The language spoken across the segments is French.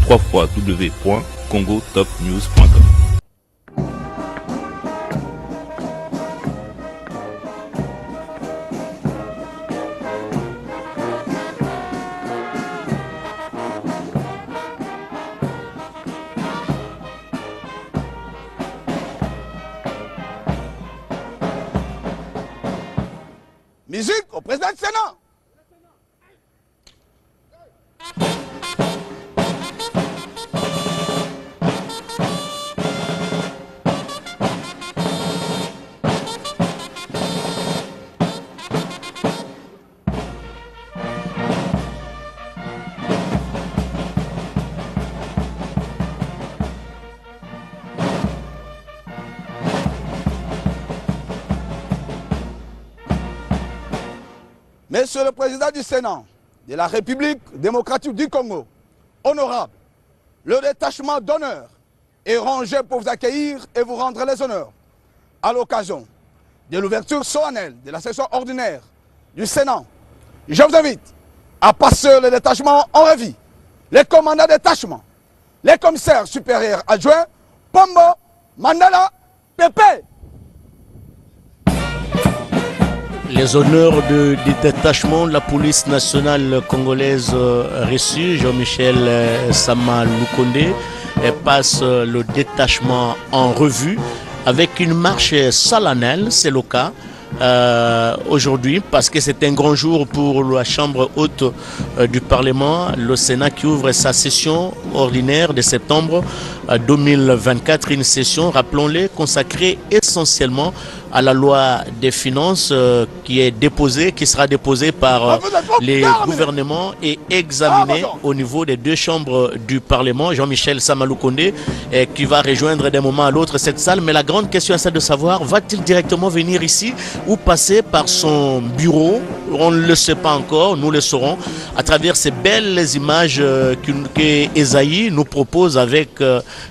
www.congotopnews.com. Musique au président du Sénat. Monsieur le Président du Sénat de la République démocratique du Congo, honorable, le détachement d'honneur est rangé pour vous accueillir et vous rendre les honneurs à l'occasion de l'ouverture solennelle de la session ordinaire du Sénat. Je vous invite à passer le détachement en revue, les commandants de détachement, les commissaires supérieurs adjoints, Pombo, Mandala, Pépé. Les honneurs du détachement de la police nationale congolaise reçus, Jean-Michel Sama Lukonde passe le détachement en revue avec une marche solennelle, c'est le cas aujourd'hui parce que c'est un grand jour pour la Chambre haute du Parlement, le Sénat qui ouvre sa session ordinaire de septembre 2024, une session, rappelons-le, consacrée essentiellement à la loi des finances qui sera déposée par les gouvernements et examinée au niveau des deux chambres du Parlement. Jean-Michel Sama Lukonde qui va rejoindre d'un moment à l'autre cette salle, mais la grande question est celle de savoir, va-t-il directement venir ici ou passer par son bureau? On ne le sait pas encore, nous le saurons à travers ces belles images que Esaïe nous propose avec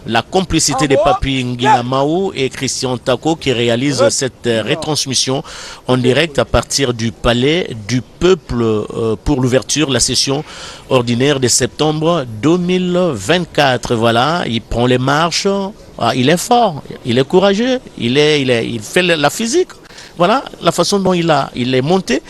la complicité des Papi Ngina Maou et Christian Tako qui réalisent cette retransmission en direct à partir du Palais du Peuple pour l'ouverture de la session ordinaire de septembre 2024. Voilà, il prend les marches, il est fort, il est courageux, il fait la physique. Voilà la façon dont il est monté.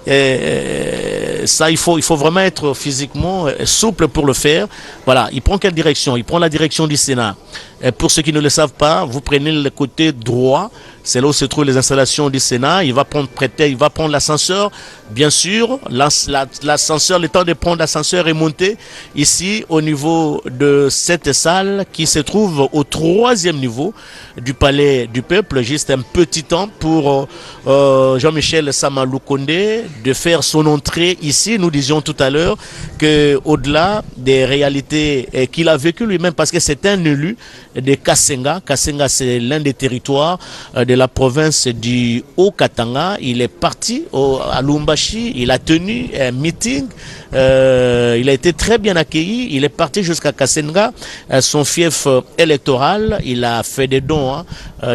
Et ça, il faut vraiment être physiquement souple pour le faire. Voilà, il prend quelle direction? Il prend la direction du Sénat. Et pour ceux qui ne le savent pas, vous prenez le côté droit, c'est là où se trouvent les installations du Sénat. Il va prendre l'ascenseur. Bien sûr, l'ascenseur, le temps de prendre l'ascenseur est monté ici au niveau de cette salle qui se trouve au 3e niveau du Palais du Peuple. Juste un petit temps pour Jean-Michel Sama Lukonde de faire son entrée ici. Nous disions tout à l'heure qu'au-delà des réalités qu'il a vécues lui-même, parce que c'est un élu de Kasenga. Kasenga, c'est l'un des territoires de la province du Haut-Katanga. Il est parti à Lumbashi, il a tenu un meeting, il a été très bien accueilli, il est parti jusqu'à Kasenga, son fief électoral, il a fait des dons,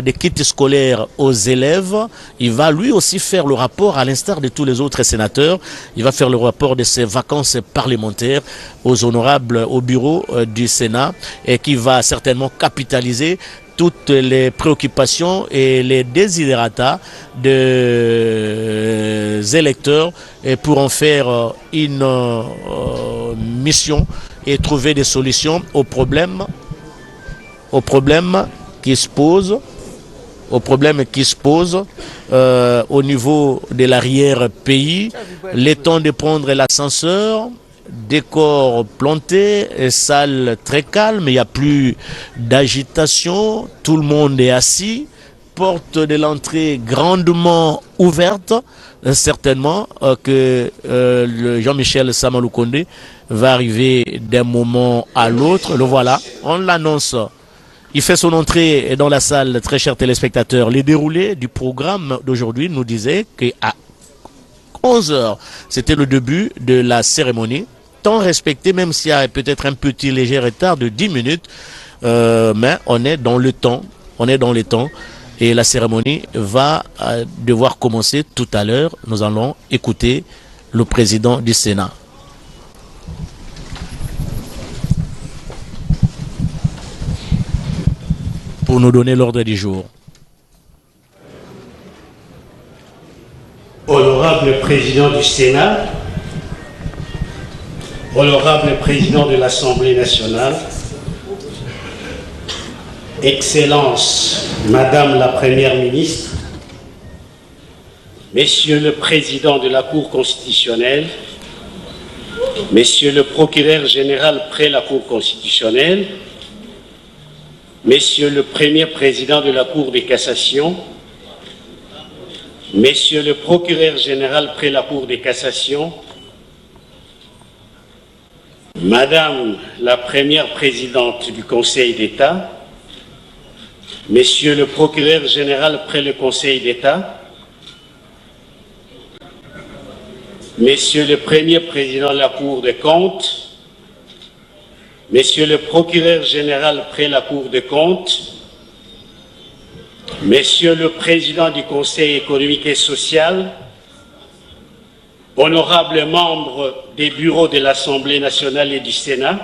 des kits scolaires aux élèves. Il va lui aussi faire le rapport, à l'instar de tous les autres sénateurs, il va faire le rapport de ses vacances parlementaires aux honorables au bureau du Sénat et qui va certainement capitaliser toutes les préoccupations et les desiderata des électeurs et pour en faire une mission et trouver des solutions aux problèmes qui se posent au niveau de l'arrière-pays. Le temps de prendre l'ascenseur, décor planté, salle très calme, il n'y a plus d'agitation, tout le monde est assis, porte de l'entrée grandement ouverte, certainement que le Jean-Michel Sama Lukonde va arriver d'un moment à l'autre. Le voilà, on l'annonce. Il fait son entrée dans la salle, très chers téléspectateurs. Les déroulés du programme d'aujourd'hui nous disaient qu'à 11h, c'était le début de la cérémonie. Temps respecté, même s'il y a peut-être un petit léger retard de 10 minutes, mais on est dans le temps. Et la cérémonie va devoir commencer tout à l'heure. Nous allons écouter le président du Sénat. pour nous donner l'ordre du jour. Honorable Président du Sénat, Honorable Président de l'Assemblée nationale, Excellence Madame la Première ministre, Messieurs le Président de la Cour constitutionnelle, Messieurs le Procureur général près la Cour constitutionnelle, Messieurs le Premier Président de la Cour de cassation, Messieurs le Procureur général près la Cour de cassation, Madame la Première Présidente du Conseil d'État, Messieurs le Procureur général près le Conseil d'État, Messieurs le Premier Président de la Cour des comptes, Messieurs le Procureur général près la Cour des comptes, Messieurs le Président du Conseil économique et social, honorables membres des bureaux de l'Assemblée nationale et du Sénat,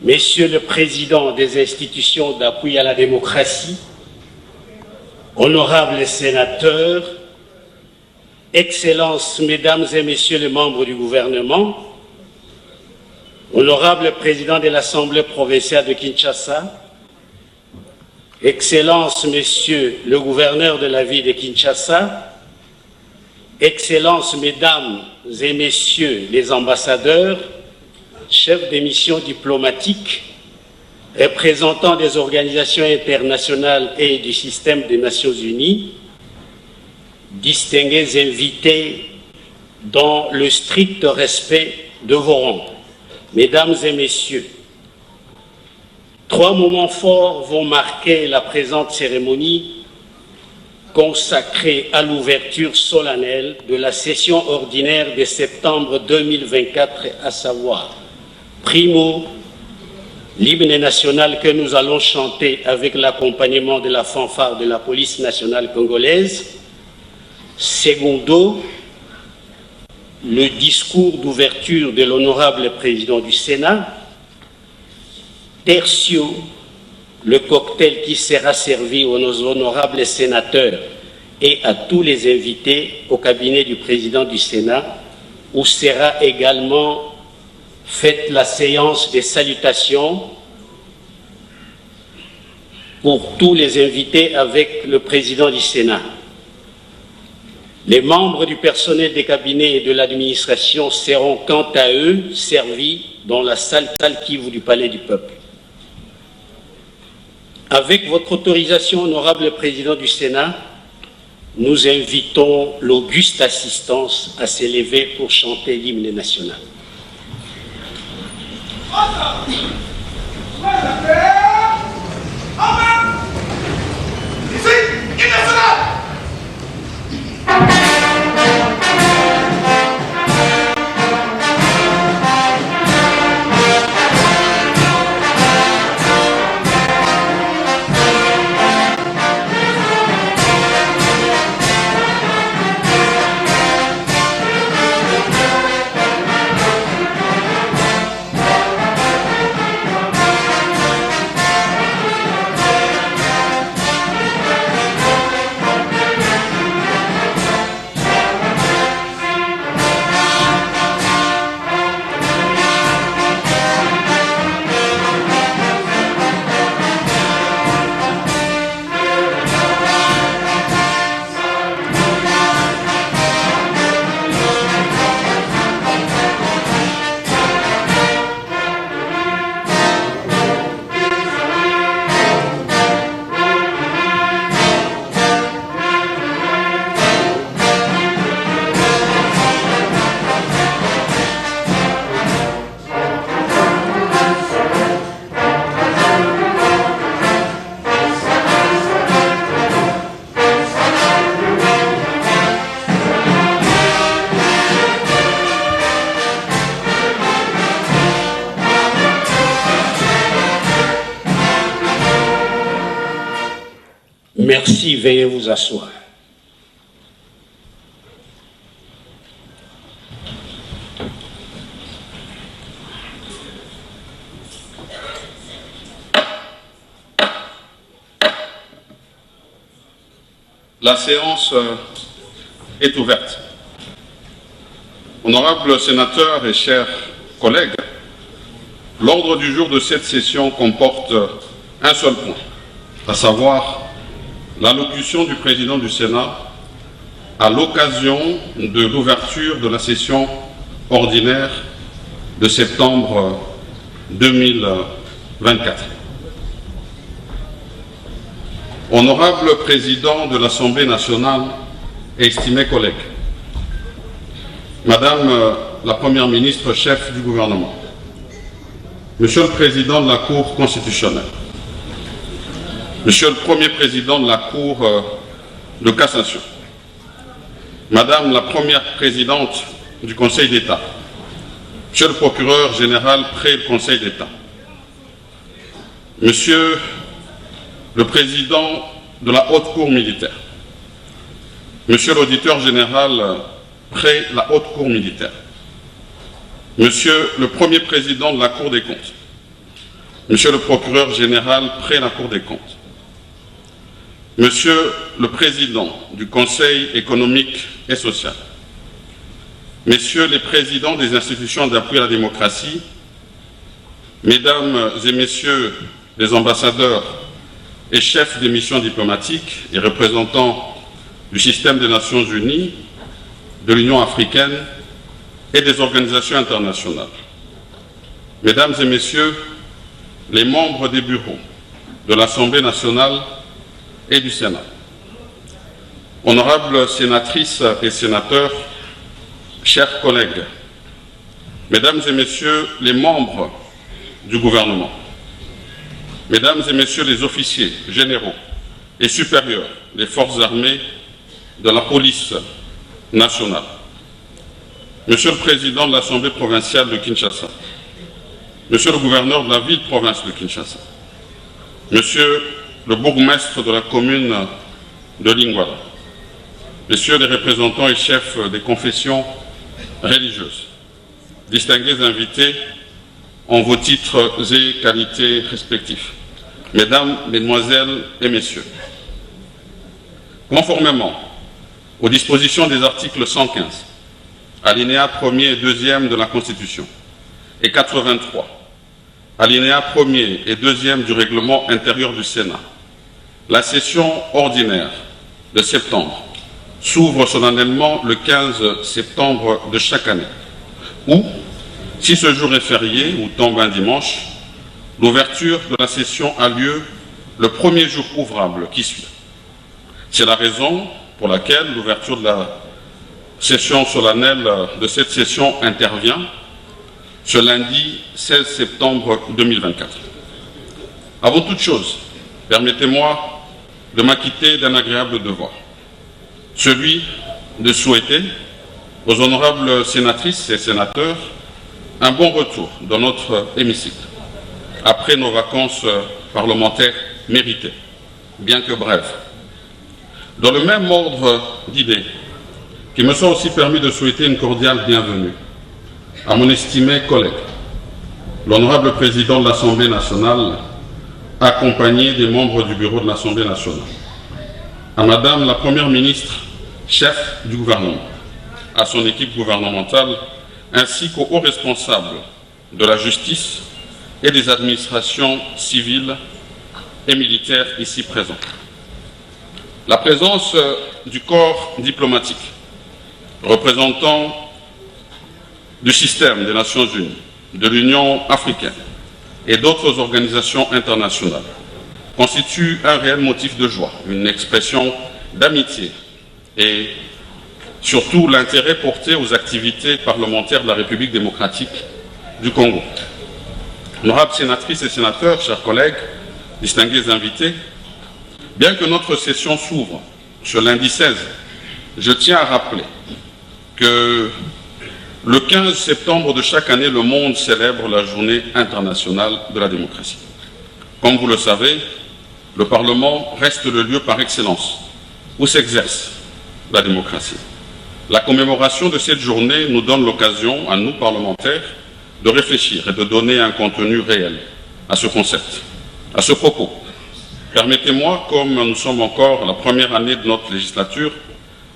Messieurs le Président des institutions d'appui à la démocratie, honorables sénateurs, Excellences, Mesdames et Messieurs les membres du gouvernement, honorable Président de l'Assemblée provinciale de Kinshasa, Excellences, Messieurs le gouverneur de la ville de Kinshasa, Excellences, Mesdames et Messieurs les ambassadeurs, chefs des missions diplomatiques, représentants des organisations internationales et du système des Nations Unies, distingués invités dans le strict respect de vos rangs. Mesdames et Messieurs, 3 moments forts vont marquer la présente cérémonie consacrée à l'ouverture solennelle de la session ordinaire de septembre 2024, à savoir, primo, l'hymne national que nous allons chanter avec l'accompagnement de la fanfare de la police nationale congolaise, secondo, le discours d'ouverture de l'honorable président du Sénat, tertio, le cocktail qui sera servi aux honorables sénateurs et à tous les invités au cabinet du président du Sénat, où sera également faite la séance des salutations pour tous les invités avec le président du Sénat. Les membres du personnel des cabinets et de l'administration seront quant à eux servis dans la salle Kivu du Palais du Peuple. Avec votre autorisation, honorable président du Sénat, nous invitons l'auguste assistance à s'élever pour chanter l'hymne national. Merci, veuillez vous asseoir. La séance est ouverte. Honorables sénateurs et chers collègues, l'ordre du jour de cette session comporte un seul point, à savoir l'allocution du président du Sénat à l'occasion de l'ouverture de la session ordinaire de septembre 2024. Honorable président de l'Assemblée nationale et estimés collègues, Madame la Première ministre, chef du gouvernement, Monsieur le Président de la Cour constitutionnelle, Monsieur le Premier Président de la Cour de cassation, Madame la Première Présidente du Conseil d'État, Monsieur le Procureur général près le Conseil d'État, Monsieur le Président de la Haute Cour militaire, Monsieur l'Auditeur général près la Haute Cour militaire, Monsieur le Premier Président de la Cour des comptes, Monsieur le Procureur général près la Cour des comptes, Monsieur le Président du Conseil économique et social, Messieurs les Présidents des institutions d'appui à la démocratie, Mesdames et Messieurs les ambassadeurs et chefs des missions diplomatiques et représentants du système des Nations Unies, de l'Union africaine et des organisations internationales. Mesdames et Messieurs les membres des bureaux de l'Assemblée nationale et du Sénat. Honorables sénatrices et sénateurs, chers collègues, Mesdames et Messieurs les membres du gouvernement, Mesdames et Messieurs les officiers généraux et supérieurs des forces armées de la police nationale, Monsieur le Président de l'Assemblée provinciale de Kinshasa, Monsieur le gouverneur de la ville-province de Kinshasa, Monsieur le bourgmestre de la commune de Lingwala, Messieurs les représentants et chefs des confessions religieuses, distingués invités en vos titres et qualités respectifs, Mesdames, Mesdemoiselles et Messieurs, conformément aux dispositions des articles 115, alinéas 1er et 2e de la Constitution, et 83, alinéas 1er et 2e du règlement intérieur du Sénat, la session ordinaire de septembre s'ouvre solennellement le 15 septembre de chaque année, ou, si ce jour est férié ou tombe un dimanche, l'ouverture de la session a lieu le premier jour ouvrable qui suit. C'est la raison pour laquelle l'ouverture de la session solennelle de cette session intervient ce lundi 16 septembre 2024. Avant toute chose, permettez-moi de m'acquitter d'un agréable devoir, celui de souhaiter aux honorables sénatrices et sénateurs un bon retour dans notre hémicycle, après nos vacances parlementaires méritées, bien que brèves. Dans le même ordre d'idées, qu'il me soit aussi permis de souhaiter une cordiale bienvenue à mon estimé collègue, l'honorable président de l'Assemblée nationale, accompagné des membres du bureau de l'Assemblée nationale, à Madame la Première ministre, chef du gouvernement, à son équipe gouvernementale, ainsi qu'aux hauts responsables de la justice et des administrations civiles et militaires ici présents. La présence du corps diplomatique, représentant du système des Nations Unies, de l'Union africaine et d'autres organisations internationales constitue un réel motif de joie, une expression d'amitié et surtout l'intérêt porté aux activités parlementaires de la République démocratique du Congo. Honorables sénatrices et sénateurs, chers collègues, distingués invités, bien que notre session s'ouvre ce lundi 16, je tiens à rappeler que le 15 septembre de chaque année, le monde célèbre la Journée internationale de la démocratie. Comme vous le savez, le Parlement reste le lieu par excellence où s'exerce la démocratie. La commémoration de cette journée nous donne l'occasion, à nous parlementaires, de réfléchir et de donner un contenu réel à ce concept. À ce propos, Permettez-moi, comme nous sommes encore à la première année de notre législature,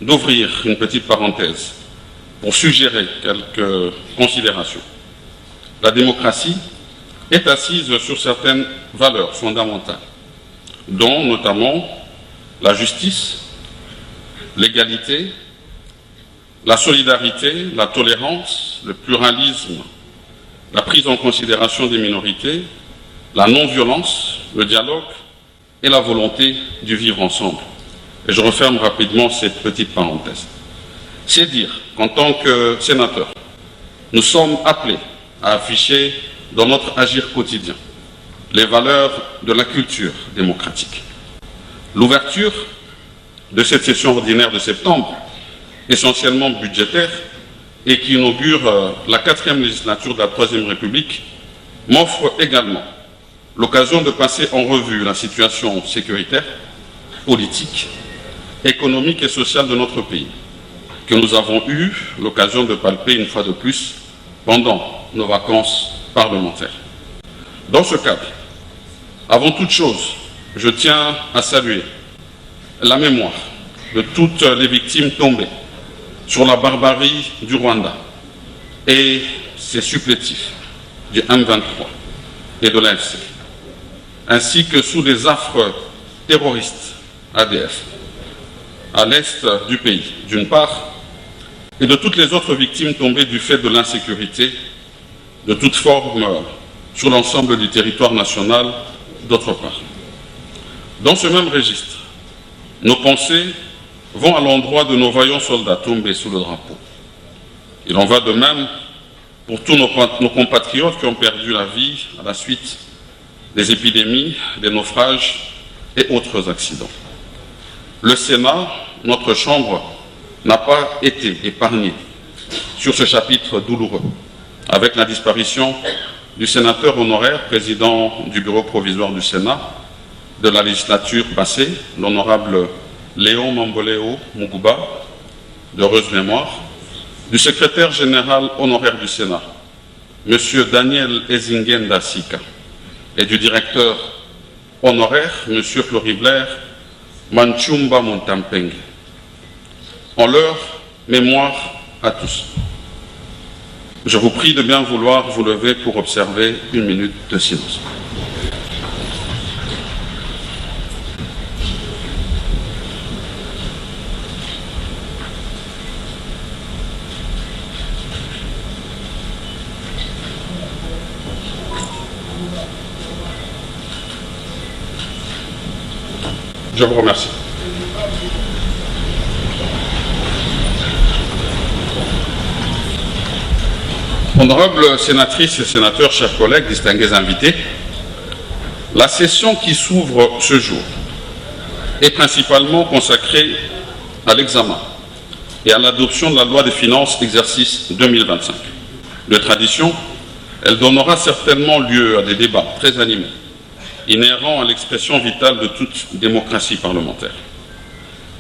d'ouvrir une petite parenthèse pour suggérer quelques considérations. La démocratie est assise sur certaines valeurs fondamentales, dont notamment la justice, l'égalité, la solidarité, la tolérance, le pluralisme, la prise en considération des minorités, la non-violence, le dialogue et la volonté du vivre ensemble. Et je referme rapidement cette petite parenthèse. C'est dire qu'en tant que sénateurs, nous sommes appelés à afficher dans notre agir quotidien les valeurs de la culture démocratique. L'ouverture de cette session ordinaire de septembre, essentiellement budgétaire, et qui inaugure la 4e législature de la 3e République, m'offre également l'occasion de passer en revue la situation sécuritaire, politique, économique et sociale de notre pays, que nous avons eu l'occasion de palper une fois de plus pendant nos vacances parlementaires. Dans ce cadre, avant toute chose, je tiens à saluer la mémoire de toutes les victimes tombées sur la barbarie du Rwanda et ses supplétifs du M23 et de l'AFC, ainsi que sous les affres terroristes ADF à l'est du pays, d'une part, et de toutes les autres victimes tombées du fait de l'insécurité de toute forme sur l'ensemble du territoire national, d'autre part. Dans ce même registre, nos pensées vont à l'endroit de nos vaillants soldats tombés sous le drapeau. Il en va de même pour tous nos compatriotes qui ont perdu la vie à la suite des épidémies, des naufrages et autres accidents. Le Sénat, notre Chambre, n'a pas été épargné sur ce chapitre douloureux, avec la disparition du sénateur honoraire, président du bureau provisoire du Sénat de la législature passée, l'honorable Léon Mamboleo Muguba, d'heureuse mémoire, du secrétaire général honoraire du Sénat, M. Daniel Ezingenda Sika, et du directeur honoraire, M. Floribert Manchumba Montampeng. En leur mémoire à tous. Je vous prie de bien vouloir vous lever pour observer une minute de silence. Je vous remercie. Honorables sénatrices et sénateurs, chers collègues, distingués invités, la session qui s'ouvre ce jour est principalement consacrée à l'examen et à l'adoption de la loi des finances exercice 2025. De tradition, elle donnera certainement lieu à des débats très animés, inhérents à l'expression vitale de toute démocratie parlementaire.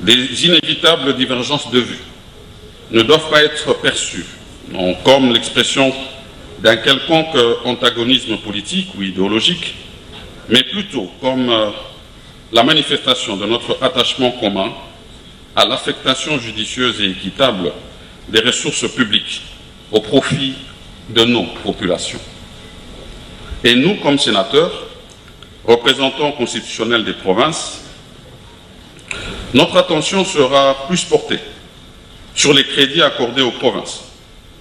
Des inévitables divergences de vues ne doivent pas être perçues non comme l'expression d'un quelconque antagonisme politique ou idéologique, mais plutôt comme la manifestation de notre attachement commun à l'affectation judicieuse et équitable des ressources publiques au profit de nos populations. Et nous, comme sénateurs, représentants constitutionnels des provinces, notre attention sera plus portée sur les crédits accordés aux provinces,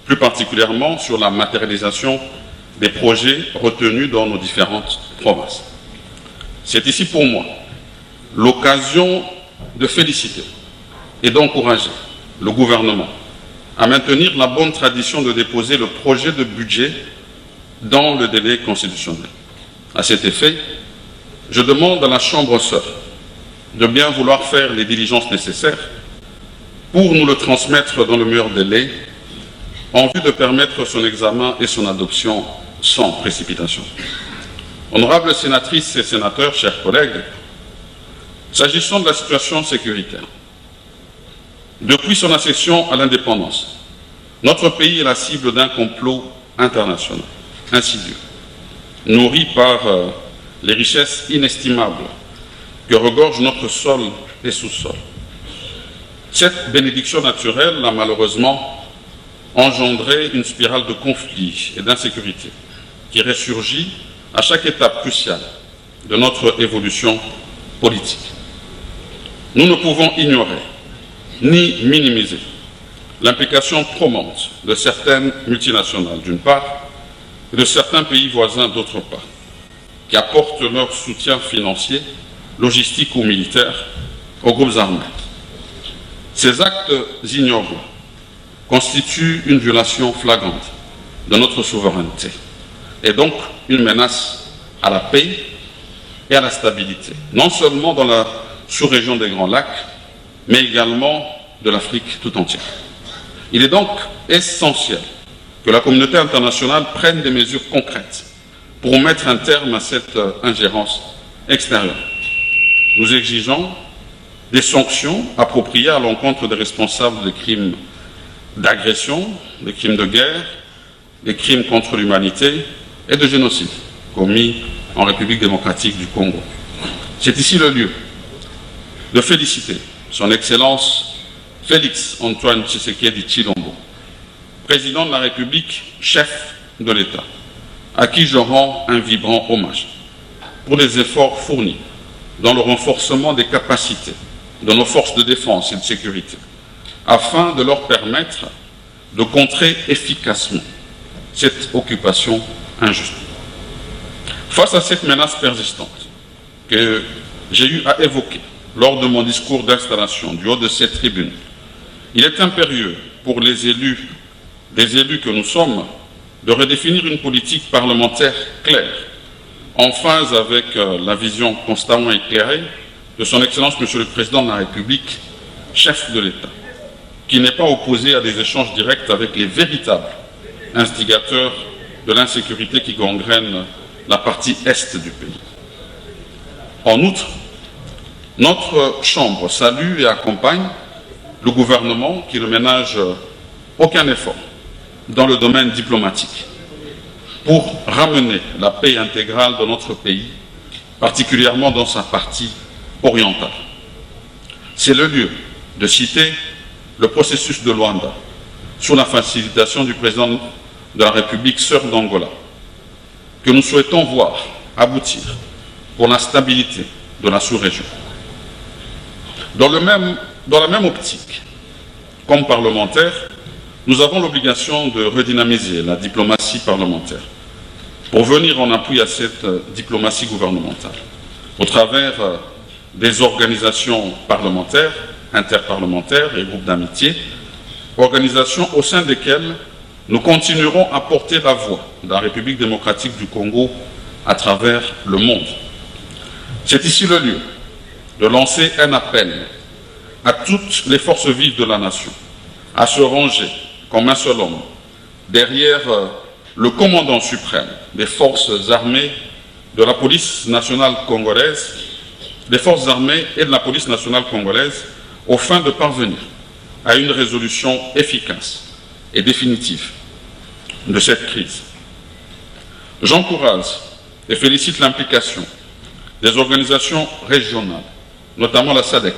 plus particulièrement sur la matérialisation des projets retenus dans nos différentes provinces. C'est ici pour moi l'occasion de féliciter et d'encourager le gouvernement à maintenir la bonne tradition de déposer le projet de budget dans le délai constitutionnel. À cet effet, je demande à la Chambre sœur de bien vouloir faire les diligences nécessaires pour nous le transmettre dans le meilleur délai en vue de permettre son examen et son adoption sans précipitation. Honorables sénatrices et sénateurs, chers collègues, s'agissant de la situation sécuritaire, depuis son accession à l'indépendance, notre pays est la cible d'un complot international, insidieux, nourri par les richesses inestimables que regorge notre sol et sous-sol. Cette bénédiction naturelle a malheureusement engendré une spirale de conflits et d'insécurité qui ressurgit à chaque étape cruciale de notre évolution politique. Nous ne pouvons ignorer ni minimiser l'implication promonte de certaines multinationales d'une part et de certains pays voisins d'autre part, qui apportent leur soutien financier, logistique ou militaire aux groupes armés. Ces actes ignobles constituent une violation flagrante de notre souveraineté et donc une menace à la paix et à la stabilité, non seulement dans la sous-région des Grands Lacs, mais également de l'Afrique tout entière. Il est donc essentiel que la communauté internationale prenne des mesures concrètes pour mettre un terme à cette ingérence extérieure. Nous exigeons des sanctions appropriées à l'encontre des responsables des crimes d'agression, des crimes de guerre, des crimes contre l'humanité et de génocide commis en République démocratique du Congo. C'est ici le lieu de féliciter son Excellence Félix Antoine Tshisekedi Tshilombo, président de la République, chef de l'État, à qui je rends un vibrant hommage pour les efforts fournis dans le renforcement des capacités de nos forces de défense et de sécurité, afin de leur permettre de contrer efficacement cette occupation injuste. Face à cette menace persistante que j'ai eu à évoquer lors de mon discours d'installation du haut de cette tribune, il est impérieux pour les élus que nous sommes de redéfinir une politique parlementaire claire, en phase avec la vision constamment éclairée de son Excellence Monsieur le Président de la République, chef de l'État, qui n'est pas opposé à des échanges directs avec les véritables instigateurs de l'insécurité qui gangrène la partie est du pays. En outre, notre Chambre salue et accompagne le gouvernement qui ne ménage aucun effort dans le domaine diplomatique pour ramener la paix intégrale dans notre pays, particulièrement dans sa partie orientale. C'est le lieu de citer le processus de Luanda, sous la facilitation du président de la République, sœur d'Angola, que nous souhaitons voir aboutir pour la stabilité de la sous-région. Dans la même optique, comme parlementaires, nous avons l'obligation de redynamiser la diplomatie parlementaire pour venir en appui à cette diplomatie gouvernementale au travers des organisations parlementaires, interparlementaires et groupes d'amitié, organisations au sein desquelles nous continuerons à porter la voix de la République démocratique du Congo à travers le monde. C'est ici le lieu de lancer un appel à toutes les forces vives de la nation à se ranger comme un seul homme derrière le commandant suprême des forces armées de la police nationale congolaise, des forces armées et de la police nationale congolaise, aux fins de parvenir à une résolution efficace et définitive de cette crise. J'encourage et félicite l'implication des organisations régionales, notamment la SADC,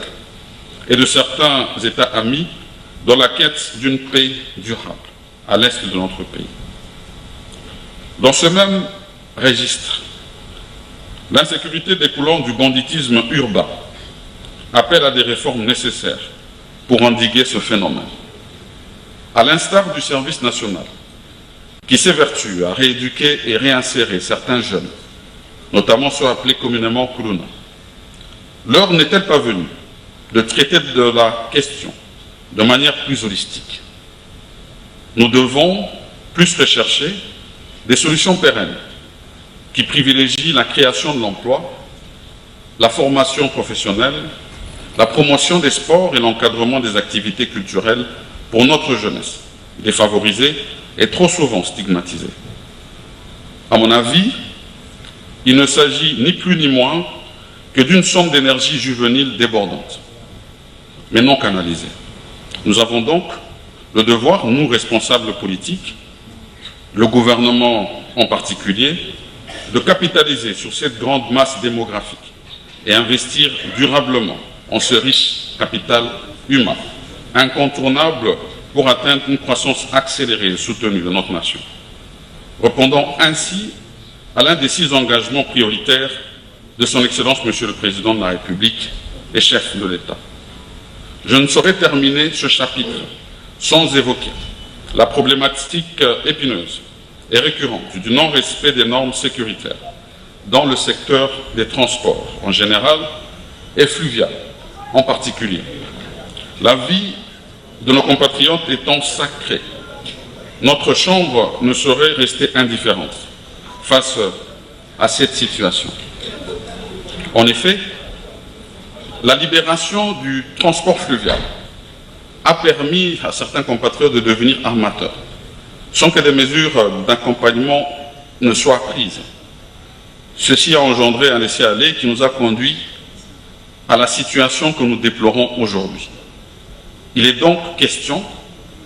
et de certains États amis dans la quête d'une paix durable à l'est de notre pays. Dans ce même registre, l'insécurité découlant du banditisme urbain appelle à des réformes nécessaires pour endiguer ce phénomène. À l'instar du service national, qui s'évertue à rééduquer et réinsérer certains jeunes, notamment ceux appelés communément Kuluna, l'heure n'est-elle pas venue de traiter de la question de manière plus holistique? Nous devons plus rechercher des solutions pérennes qui privilégient la création de l'emploi, la formation professionnelle, la promotion des sports et l'encadrement des activités culturelles pour notre jeunesse, défavorisée et trop souvent stigmatisée. À mon avis, il ne s'agit ni plus ni moins que d'une somme d'énergie juvénile débordante, mais non canalisée. Nous avons donc le devoir, nous responsables politiques, le gouvernement en particulier, de capitaliser sur cette grande masse démographique et investir durablement en ce riche capital humain, incontournable pour atteindre une croissance accélérée et soutenue de notre nation, répondant ainsi à l'un des 6 engagements prioritaires de son Excellence Monsieur le Président de la République et chef de l'État. Je ne saurais terminer ce chapitre sans évoquer la problématique épineuse et récurrente du non-respect des normes sécuritaires dans le secteur des transports en général et fluvial en particulier. La vie de nos compatriotes étant sacrée, notre Chambre ne saurait rester indifférente face à cette situation. En effet, la libération du transport fluvial a permis à certains compatriotes de devenir armateurs, sans que des mesures d'accompagnement ne soient prises. Ceci a engendré un laisser-aller qui nous a conduit à la situation que nous déplorons aujourd'hui. Il est donc question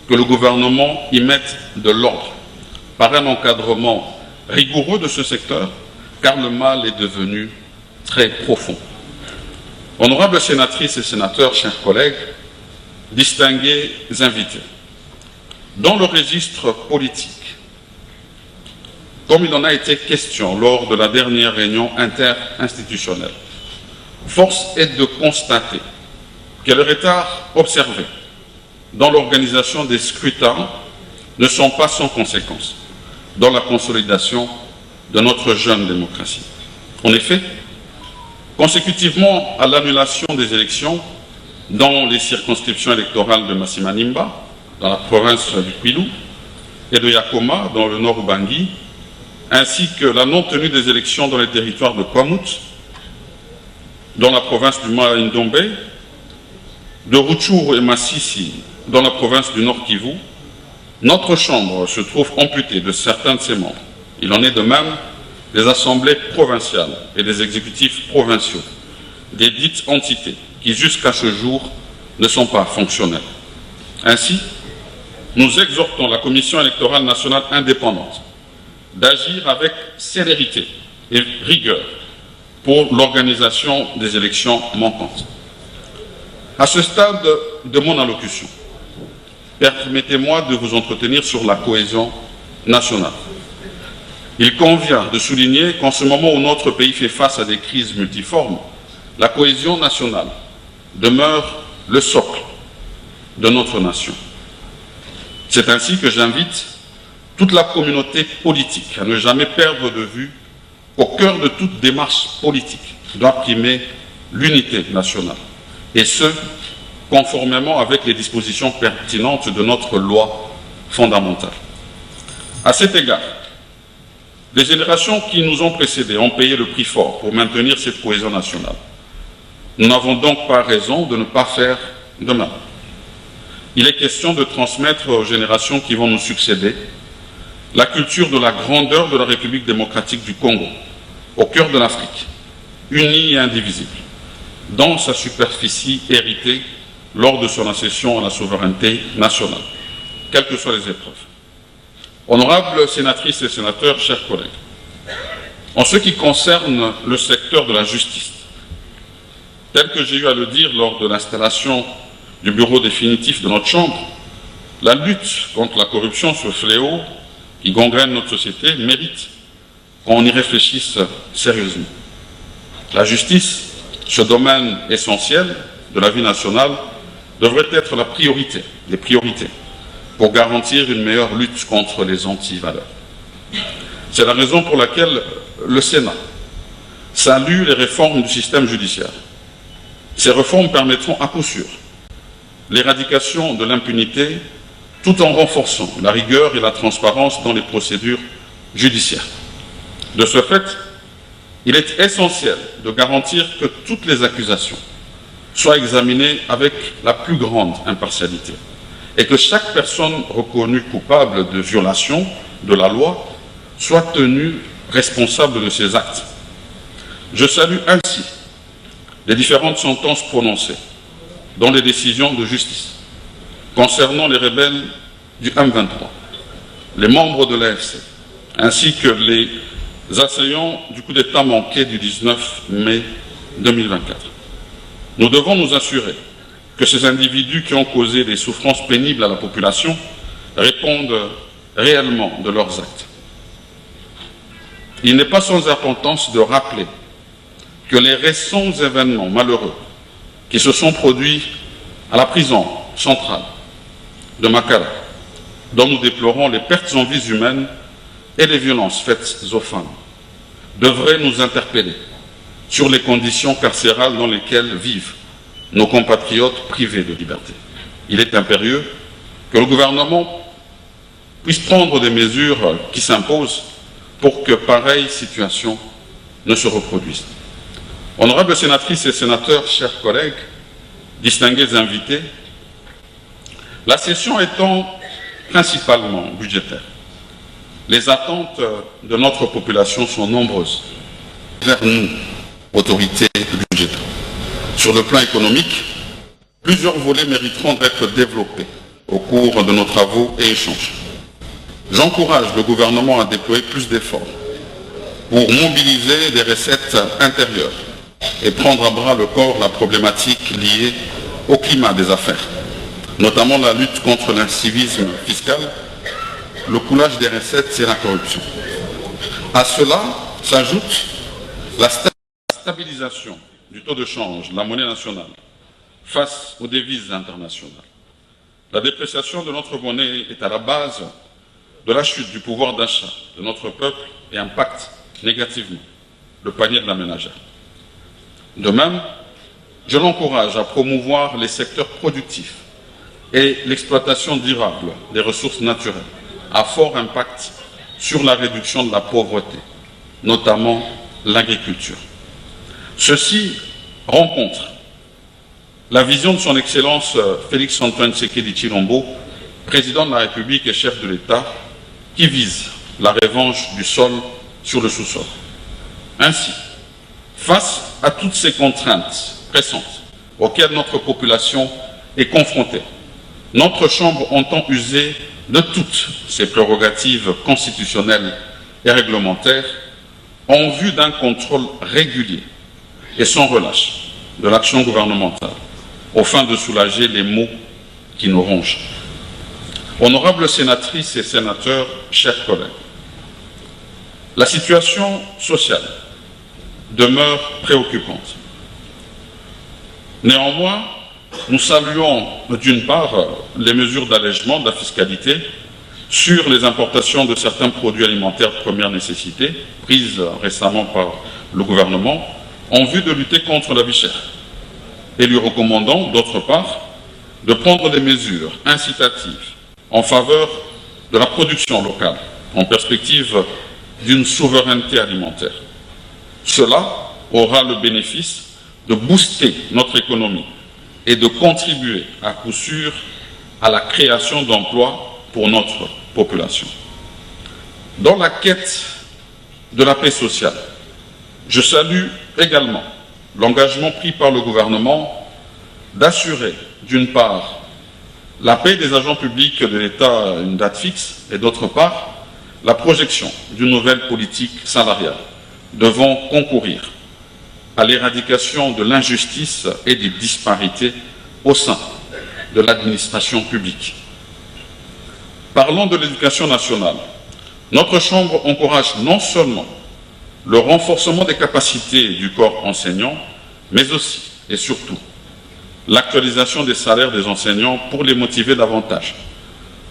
que le gouvernement y mette de l'ordre par un encadrement rigoureux de ce secteur, car le mal est devenu très profond. Honorables sénatrices et sénateurs, chers collègues, distingués invités, dans le registre politique, comme il en a été question lors de la dernière réunion interinstitutionnelle, force est de constater que les retards observés dans l'organisation des scrutins ne sont pas sans conséquences dans la consolidation de notre jeune démocratie. En effet, consécutivement à l'annulation des élections dans les circonscriptions électorales de Massimanimba, dans la province du Kwilu, et de Yakoma, dans le nord Ubangi, ainsi que la non-tenue des élections dans les territoires de Kwamut, dans la province du Maïndombe, de Rutshuru et Massissi, dans la province du Nord Kivu, notre Chambre se trouve amputée de certains de ses membres. Il en est de même des assemblées provinciales et des exécutifs provinciaux, des dites entités qui jusqu'à ce jour ne sont pas fonctionnelles. Ainsi, nous exhortons la Commission électorale nationale indépendante d'agir avec célérité et rigueur pour l'organisation des élections manquantes. À ce stade de mon allocution, permettez-moi de vous entretenir sur la cohésion nationale. Il convient de souligner qu'en ce moment où notre pays fait face à des crises multiformes, la cohésion nationale demeure le socle de notre nation. C'est ainsi que j'invite toute la communauté politique à ne jamais perdre de vue qu'au cœur de toute démarche politique doit primer l'unité nationale, et ce, conformément avec les dispositions pertinentes de notre loi fondamentale. À cet égard, les générations qui nous ont précédés ont payé le prix fort pour maintenir cette cohésion nationale. Nous n'avons donc pas raison de ne pas faire de même. Il est question de transmettre aux générations qui vont nous succéder la culture de la grandeur de la République démocratique du Congo, au cœur de l'Afrique, unie et indivisible, dans sa superficie héritée lors de son accession à la souveraineté nationale, quelles que soient les épreuves. Honorables sénatrices et sénateurs, chers collègues, en ce qui concerne le secteur de la justice, tel que j'ai eu à le dire lors de l'installation du bureau définitif de notre Chambre, la lutte contre la corruption, ce fléau qui gangrène notre société, mérite qu'on y réfléchisse sérieusement. La justice, ce domaine essentiel de la vie nationale, devrait être la priorité, des priorités, pour garantir une meilleure lutte contre les anti-valeurs. C'est la raison pour laquelle le Sénat salue les réformes du système judiciaire. Ces réformes permettront à coup sûr l'éradication de l'impunité tout en renforçant la rigueur et la transparence dans les procédures judiciaires. De ce fait, il est essentiel de garantir que toutes les accusations soient examinées avec la plus grande impartialité et que chaque personne reconnue coupable de violation de la loi soit tenue responsable de ses actes. Je salue ainsi les différentes sentences prononcées dans les décisions de justice concernant les rebelles du M23, les membres de l'AFC, ainsi que les assaillants du coup d'État manqué du 19 mai 2024. Nous devons nous assurer que ces individus qui ont causé des souffrances pénibles à la population répondent réellement de leurs actes. Il n'est pas sans importance de rappeler que les récents événements malheureux qui se sont produits à la prison centrale de Makala, dont nous déplorons les pertes en vies humaines et les violences faites aux femmes, devraient nous interpeller sur les conditions carcérales dans lesquelles vivent nos compatriotes privés de liberté. Il est impérieux que le gouvernement puisse prendre des mesures qui s'imposent pour que pareille situation ne se reproduise. Honorables sénatrices et sénateurs, chers collègues, distingués invités, la session étant principalement budgétaire, les attentes de notre population sont nombreuses vers nous, autorités budgétaires. Sur le plan économique, plusieurs volets mériteront d'être développés au cours de nos travaux et échanges. J'encourage le gouvernement à déployer plus d'efforts pour mobiliser des recettes intérieures et prendre à bras le corps la problématique liée au climat des affaires, notamment la lutte contre l'incivisme fiscal, le coulage des recettes et la corruption. À cela s'ajoute la stabilisation du taux de change, la monnaie nationale, face aux devises internationales. La dépréciation de notre monnaie est à la base de la chute du pouvoir d'achat de notre peuple et impacte négativement le panier de la ménagère. De même, je l'encourage à promouvoir les secteurs productifs et l'exploitation durable des ressources naturelles à fort impact sur la réduction de la pauvreté, notamment l'agriculture. Ceci rencontre la vision de son Excellence Félix-Antoine Tshisekedi Tshilombo, président de la République et chef de l'État, qui vise la revanche du sol sur le sous-sol. Ainsi, face à toutes ces contraintes pressantes auxquelles notre population est confrontée, notre Chambre entend user de toutes ses prérogatives constitutionnelles et réglementaires en vue d'un contrôle régulier et sans relâche de l'action gouvernementale, aux fins de soulager les maux qui nous rongent. Honorables sénatrices et sénateurs, chers collègues, la situation sociale demeure préoccupante. Néanmoins, nous saluons d'une part les mesures d'allègement de la fiscalité sur les importations de certains produits alimentaires de première nécessité, prises récemment par le gouvernement, en vue de lutter contre la vie chère, et lui recommandons, d'autre part, de prendre des mesures incitatives en faveur de la production locale, en perspective d'une souveraineté alimentaire. Cela aura le bénéfice de booster notre économie et de contribuer à coup sûr à la création d'emplois pour notre population. Dans la quête de la paix sociale, je salue également l'engagement pris par le gouvernement d'assurer, d'une part, la paie des agents publics de l'État à une date fixe et d'autre part, la projection d'une nouvelle politique salariale devant concourir à l'éradication de l'injustice et des disparités au sein de l'administration publique. Parlant de l'éducation nationale, notre Chambre encourage non seulement le renforcement des capacités du corps enseignant, mais aussi et surtout l'actualisation des salaires des enseignants pour les motiver davantage,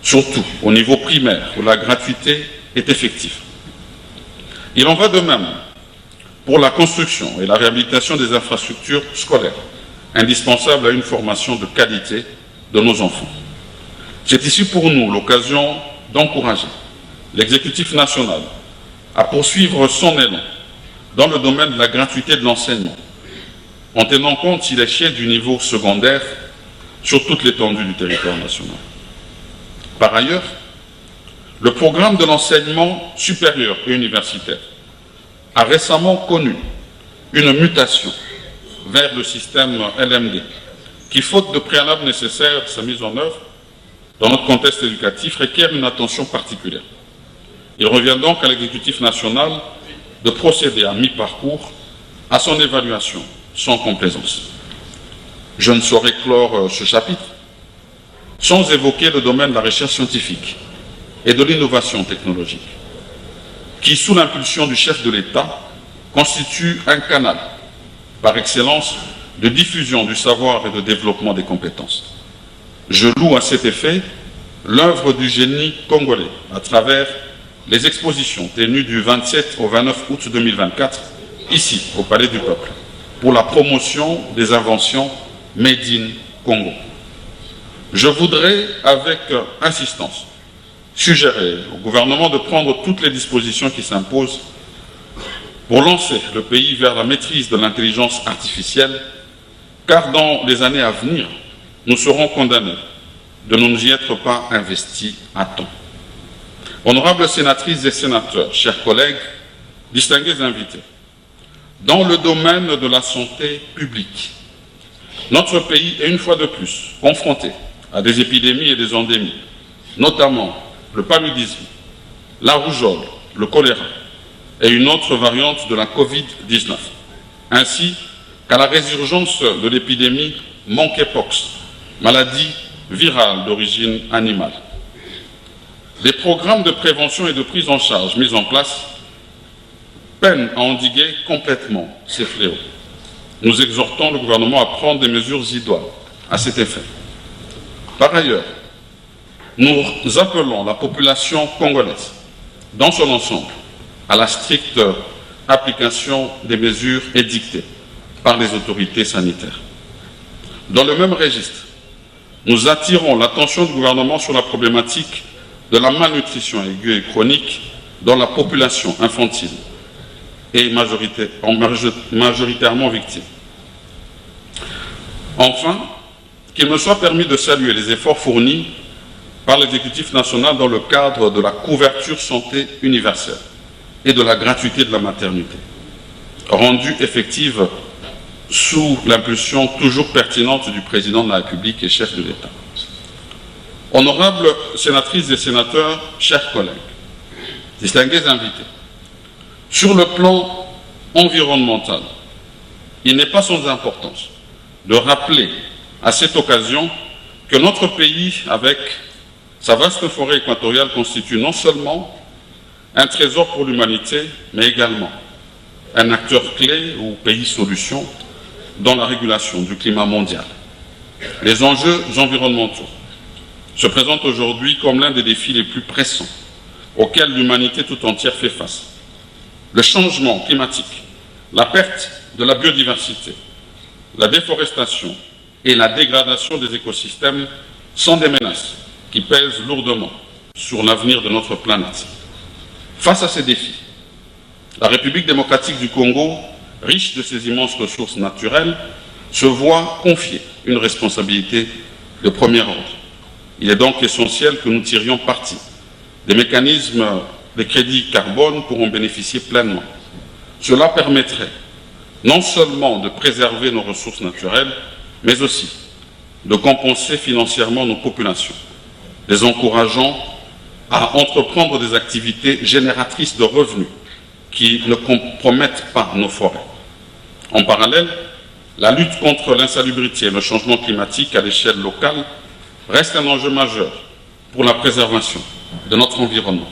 surtout au niveau primaire où la gratuité est effective. Il en va de même pour la construction et la réhabilitation des infrastructures scolaires, indispensables à une formation de qualité de nos enfants. C'est ici pour nous l'occasion d'encourager l'exécutif national à poursuivre son élan dans le domaine de la gratuité de l'enseignement, en tenant compte, s'il est chef du niveau secondaire, sur toute l'étendue du territoire national. Par ailleurs, le programme de l'enseignement supérieur et universitaire a récemment connu une mutation vers le système LMD, qui, faute de préalable nécessaire sa mise en œuvre dans notre contexte éducatif, requiert une attention particulière. Il revient donc à l'exécutif national de procéder à mi-parcours à son évaluation sans complaisance. Je ne saurais clore ce chapitre sans évoquer le domaine de la recherche scientifique et de l'innovation technologique, qui, sous l'impulsion du chef de l'État, constitue un canal par excellence de diffusion du savoir et de développement des compétences. Je loue à cet effet l'œuvre du génie congolais à travers les expositions tenues du 27 au 29 août 2024, ici, au Palais du Peuple, pour la promotion des inventions Made in Congo. Je voudrais, avec insistance, suggérer au gouvernement de prendre toutes les dispositions qui s'imposent pour lancer le pays vers la maîtrise de l'intelligence artificielle, car dans les années à venir, nous serons condamnés de ne nous y être pas investis à temps. Honorables sénatrices et sénateurs, chers collègues, distingués invités, dans le domaine de la santé publique, notre pays est une fois de plus confronté à des épidémies et des endémies, notamment le paludisme, la rougeole, le choléra et une autre variante de la Covid-19, ainsi qu'à la résurgence de l'épidémie monkeypox, maladie virale d'origine animale. Les programmes de prévention et de prise en charge mis en place peinent à endiguer complètement ces fléaux. Nous exhortons le gouvernement à prendre des mesures idoines à cet effet. Par ailleurs, nous appelons la population congolaise, dans son ensemble, à la stricte application des mesures édictées par les autorités sanitaires. Dans le même registre, nous attirons l'attention du gouvernement sur la problématique de la malnutrition aiguë et chronique dans la population infantile et majoritairement victime. Enfin, qu'il me soit permis de saluer les efforts fournis par l'exécutif national dans le cadre de la couverture santé universelle et de la gratuité de la maternité, rendue effective sous l'impulsion toujours pertinente du président de la République et chef de l'État. Honorables sénatrices et sénateurs, chers collègues, distingués invités, sur le plan environnemental, il n'est pas sans importance de rappeler à cette occasion que notre pays, avec sa vaste forêt équatoriale, constitue non seulement un trésor pour l'humanité, mais également un acteur clé ou pays solution dans la régulation du climat mondial. Les enjeux environnementaux se présentent aujourd'hui comme l'un des défis les plus pressants auxquels l'humanité tout entière fait face. Le changement climatique, la perte de la biodiversité, la déforestation et la dégradation des écosystèmes sont des menaces qui pèsent lourdement sur l'avenir de notre planète. Face à ces défis, la République démocratique du Congo, riche de ses immenses ressources naturelles, se voit confier une responsabilité de premier ordre. Il est donc essentiel que nous tirions parti des mécanismes des crédits carbone pourront bénéficier pleinement. Cela permettrait non seulement de préserver nos ressources naturelles, mais aussi de compenser financièrement nos populations, les encourageant à entreprendre des activités génératrices de revenus qui ne compromettent pas nos forêts. En parallèle, la lutte contre l'insalubrité et le changement climatique à l'échelle locale reste un enjeu majeur pour la préservation de notre environnement.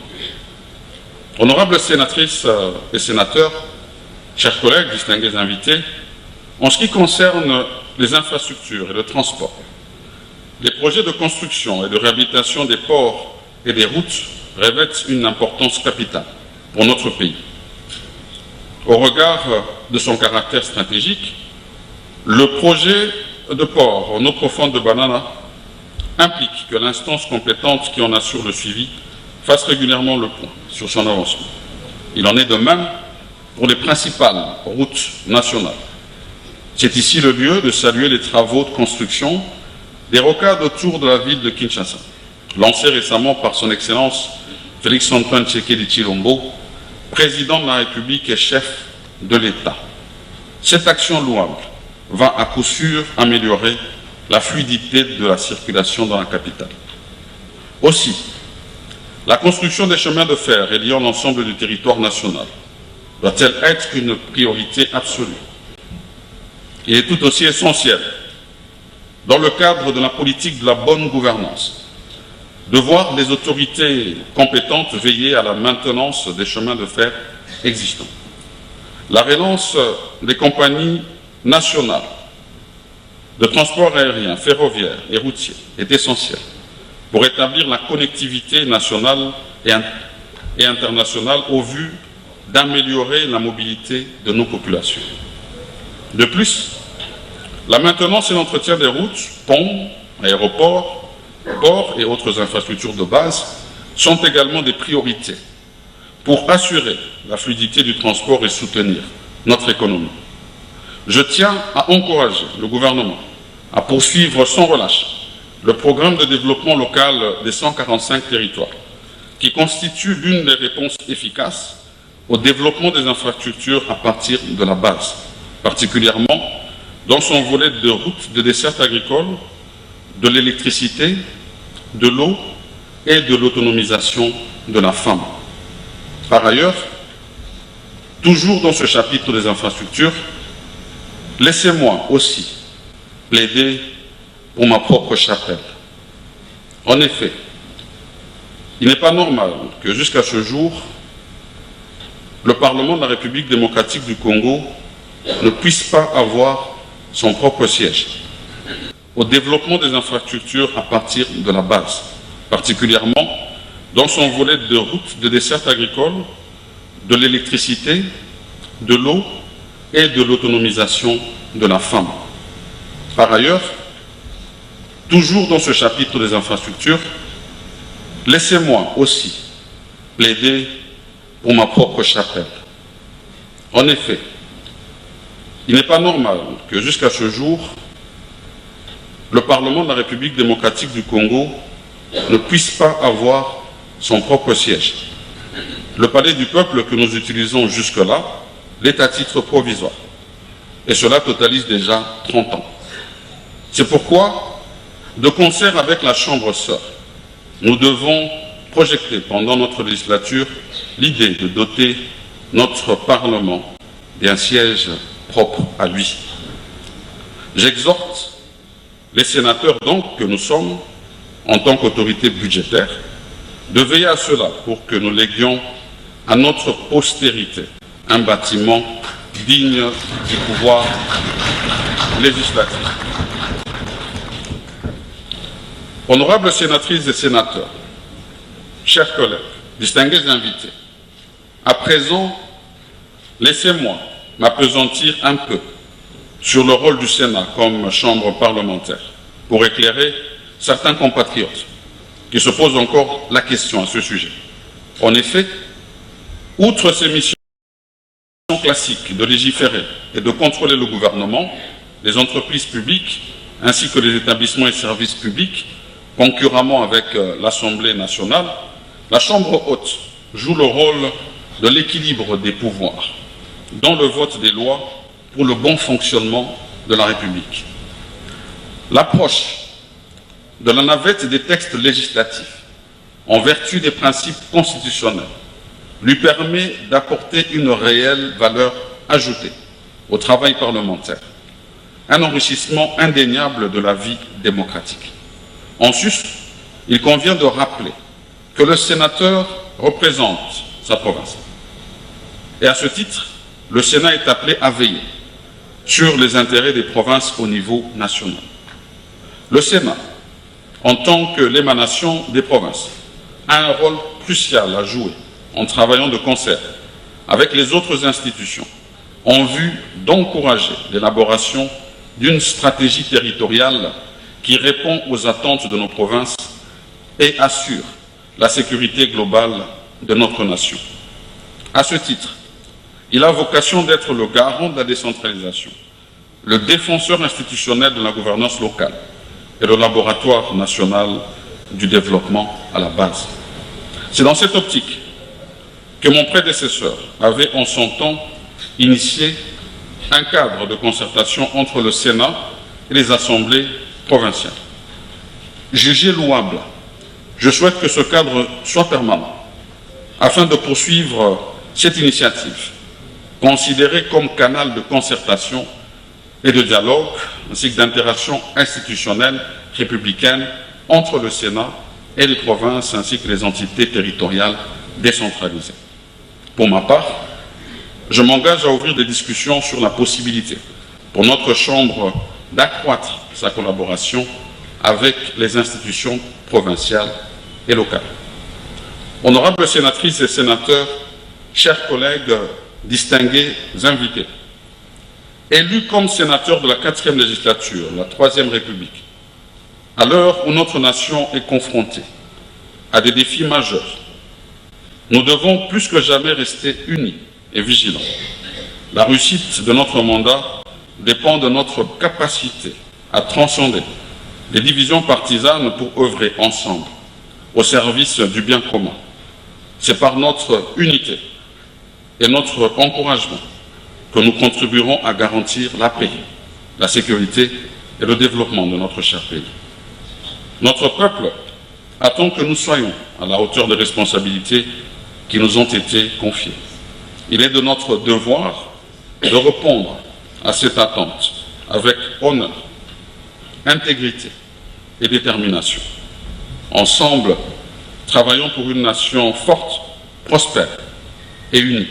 Honorables sénatrices et sénateurs, chers collègues, distingués invités, en ce qui concerne les infrastructures et le transport, les projets de construction et de réhabilitation des ports et des routes revêtent une importance capitale pour notre pays. Au regard de son caractère stratégique, le projet de port en eau profonde de Banana implique que l'instance compétente qui en assure le suivi fasse régulièrement le point sur son avancement. Il en est de même pour les principales routes nationales. C'est ici le lieu de saluer les travaux de construction des rocades autour de la ville de Kinshasa, lancés récemment par son Excellence Félix-Antoine Tshisekedi Tshilombo, président de la République et chef de l'État. Cette action louable va à coup sûr améliorer la fluidité de la circulation dans la capitale. Aussi, la construction des chemins de fer reliant l'ensemble du territoire national doit-elle être une priorité absolue. Il est tout aussi essentiel, dans le cadre de la politique de la bonne gouvernance, de voir les autorités compétentes veiller à la maintenance des chemins de fer existants. La relance des compagnies nationales de transport aérien, ferroviaire et routier est essentielle pour établir la connectivité nationale et internationale au vu d'améliorer la mobilité de nos populations. De plus, la maintenance et l'entretien des routes, ponts, aéroports, ports et autres infrastructures de base sont également des priorités pour assurer la fluidité du transport et soutenir notre économie. Je tiens à encourager le gouvernement à poursuivre sans relâche le programme de développement local des 145 territoires, qui constitue l'une des réponses efficaces au développement des infrastructures à partir de la base, particulièrement dans son volet de routes, de dessertes agricoles, de l'électricité, de l'eau et de l'autonomisation de la femme. Par ailleurs, toujours dans ce chapitre des infrastructures, laissez-moi aussi plaider pour ma propre chapelle. En effet, il n'est pas normal que jusqu'à ce jour, le Parlement de la République démocratique du Congo ne puisse pas avoir son propre siège au développement des infrastructures à partir de la base, particulièrement dans son volet de routes, de dessertes agricoles, de l'électricité, de l'eau et de l'autonomisation de la femme. Par ailleurs, toujours dans ce chapitre des infrastructures, laissez-moi aussi plaider pour ma propre chapelle. En effet, il n'est pas normal que jusqu'à ce jour, le Parlement de la République démocratique du Congo ne puisse pas avoir son propre siège. Le palais du peuple que nous utilisons jusque-là l'est à titre provisoire. Et cela totalise déjà 30 ans. C'est pourquoi, de concert avec la Chambre sœur, nous devons projeter pendant notre législature l'idée de doter notre Parlement d'un siège propre à lui. J'exhorte les sénateurs donc que nous sommes, en tant qu'autorité budgétaire, de veiller à cela pour que nous léguions à notre postérité un bâtiment digne du pouvoir législatif. Honorables sénatrices et sénateurs, chers collègues, distingués invités, à présent, laissez-moi m'appesantir un peu sur le rôle du Sénat comme chambre parlementaire pour éclairer certains compatriotes qui se posent encore la question à ce sujet. En effet, outre ces missions classiques de légiférer et de contrôler le gouvernement, les entreprises publiques ainsi que les établissements et services publics, concurremment avec l'Assemblée nationale, la Chambre haute joue le rôle de l'équilibre des pouvoirs dans le vote des lois pour le bon fonctionnement de la République. L'approche de la navette des textes législatifs, en vertu des principes constitutionnels, lui permet d'apporter une réelle valeur ajoutée au travail parlementaire, un enrichissement indéniable de la vie démocratique. En sus, il convient de rappeler que le sénateur représente sa province. Et à ce titre, le Sénat est appelé à veiller sur les intérêts des provinces au niveau national. Le Sénat, en tant que l'émanation des provinces, a un rôle crucial à jouer en travaillant de concert avec les autres institutions en vue d'encourager l'élaboration d'une stratégie territoriale qui répond aux attentes de nos provinces et assure la sécurité globale de notre nation. À ce titre, il a vocation d'être le garant de la décentralisation, le défenseur institutionnel de la gouvernance locale et le laboratoire national du développement à la base. C'est dans cette optique que mon prédécesseur avait en son temps initié un cadre de concertation entre le Sénat et les assemblées provinciales. Jugé louable, je souhaite que ce cadre soit permanent afin de poursuivre cette initiative, considérée comme canal de concertation et de dialogue, ainsi que d'interaction institutionnelle républicaine entre le Sénat et les provinces, ainsi que les entités territoriales décentralisées. Pour ma part, je m'engage à ouvrir des discussions sur la possibilité pour notre Chambre d'accroître sa collaboration avec les institutions provinciales et locales. Honorables sénatrices et sénateurs, chers collègues, distingués invités, élus comme sénateurs de la 4e législature, la 3e République, à l'heure où notre nation est confrontée à des défis majeurs, nous devons plus que jamais rester unis et vigilants. La réussite de notre mandat dépend de notre capacité à transcender les divisions partisanes pour œuvrer ensemble au service du bien commun. C'est par notre unité et notre encouragement que nous contribuerons à garantir la paix, la sécurité et le développement de notre cher pays. Notre peuple attend que nous soyons à la hauteur des responsabilités qui nous ont été confiées. Il est de notre devoir de répondre à cette attente avec honneur, intégrité et détermination. Ensemble, travaillons pour une nation forte, prospère et unie.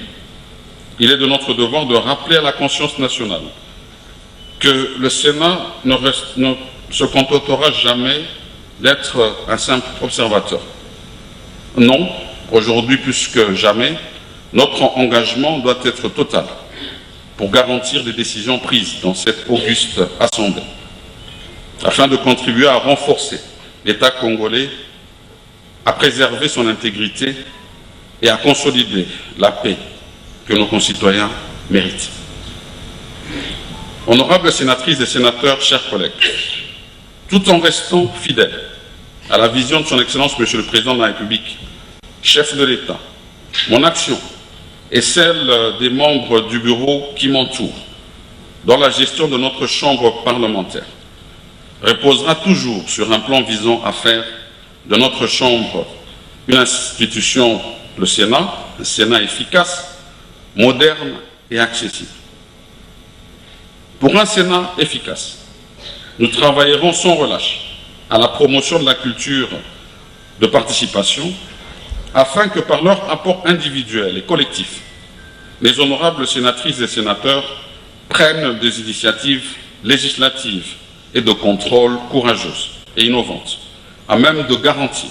Il est de notre devoir de rappeler à la conscience nationale que le Sénat ne se contentera jamais d'être un simple observateur. Non, aujourd'hui plus que jamais, notre engagement doit être total pour garantir les décisions prises dans cette auguste assemblée, afin de contribuer à renforcer l'État congolais, à préserver son intégrité et à consolider la paix que nos concitoyens méritent. Honorables sénatrices et sénateurs, chers collègues, tout en restant fidèle à la vision de son Excellence Monsieur le Président de la République, chef de l'État, mon action et celle des membres du bureau qui m'entourent dans la gestion de notre chambre parlementaire reposera toujours sur un plan visant à faire de notre chambre une institution, le Sénat, un Sénat efficace, moderne et accessible. Pour un Sénat efficace, nous travaillerons sans relâche à la promotion de la culture de participation afin que par leur apport individuel et collectif, les honorables sénatrices et sénateurs prennent des initiatives législatives et de contrôle courageuses et innovantes, à même de garantir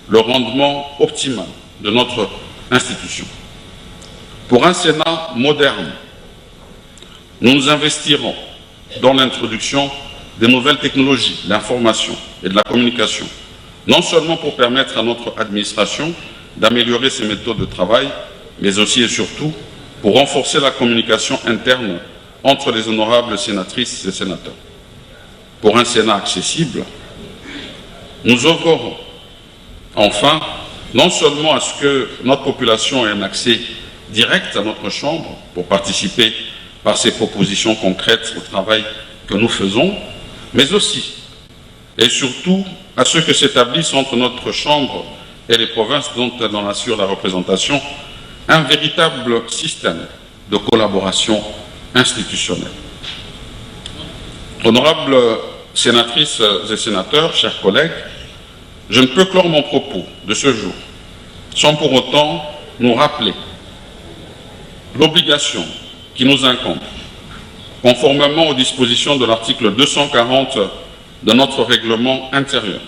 le rendement optimal de notre institution. Pour un Sénat moderne, nous nous investirons dans l'introduction des nouvelles technologies, de l'information et de la communication, non seulement pour permettre à notre administration d'améliorer ses méthodes de travail, mais aussi et surtout pour renforcer la communication interne entre les honorables sénatrices et sénateurs. Pour un Sénat accessible, nous œuvrerons enfin non seulement à ce que notre population ait un accès direct à notre Chambre pour participer par ses propositions concrètes au travail que nous faisons, mais aussi et surtout à ce que s'établisse entre notre Chambre et les provinces dont elle en assure la représentation un véritable système de collaboration institutionnelle. Honorables sénatrices et sénateurs, chers collègues, je ne peux clore mon propos de ce jour sans pour autant nous rappeler l'obligation qui nous incombe, conformément aux dispositions de l'article 240 de notre règlement intérieur,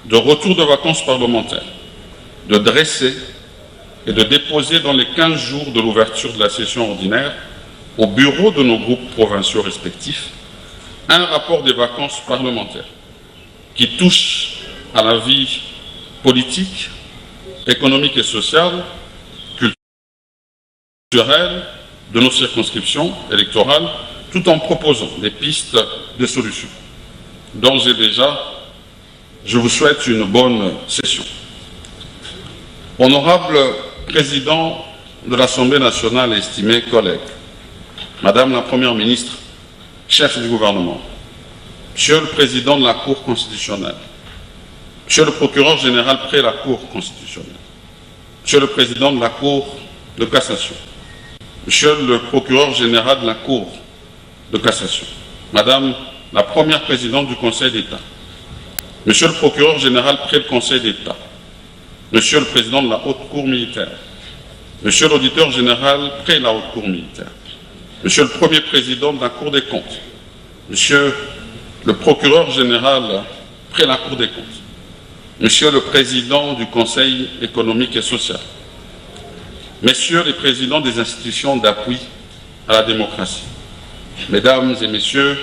de retour de vacances parlementaires, de dresser et de déposer dans les 15 jours de l'ouverture de la session ordinaire au bureau de nos groupes provinciaux respectifs un rapport des vacances parlementaires qui touche à la vie politique, économique et sociale, culturelle de nos circonscriptions électorales, tout en proposant des pistes de solutions. D'ores et déjà, je vous souhaite une bonne session. Honorable Président de l'Assemblée nationale, estimés collègues, Madame la Première ministre, chef du gouvernement, Monsieur le Président de la Cour constitutionnelle, Monsieur le Procureur général près la Cour constitutionnelle, Monsieur le Président de la Cour de cassation, Monsieur le Procureur général de la Cour de cassation, Madame la première présidente du Conseil d'État, Monsieur le procureur général près le Conseil d'État, Monsieur le président de la Haute Cour militaire, Monsieur l'auditeur général près la Haute Cour militaire, Monsieur le premier président de la Cour des comptes, Monsieur le procureur général près la Cour des comptes, Monsieur le président du Conseil économique et social, Messieurs les présidents des institutions d'appui à la démocratie, Mesdames et Messieurs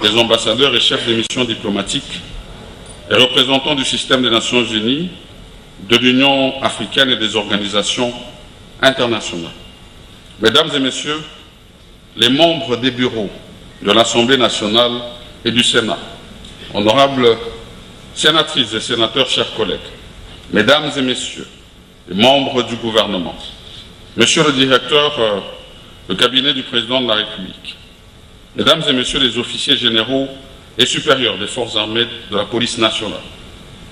les ambassadeurs et chefs des missions diplomatiques, les représentants du système des Nations Unies, de l'Union africaine et des organisations internationales, Mesdames et Messieurs les membres des bureaux de l'Assemblée nationale et du Sénat, honorables sénatrices et sénateurs, chers collègues, Mesdames et Messieurs les membres du gouvernement, Monsieur le directeur du cabinet du président de la République, Mesdames et Messieurs les officiers généraux et supérieurs des forces armées de la police nationale,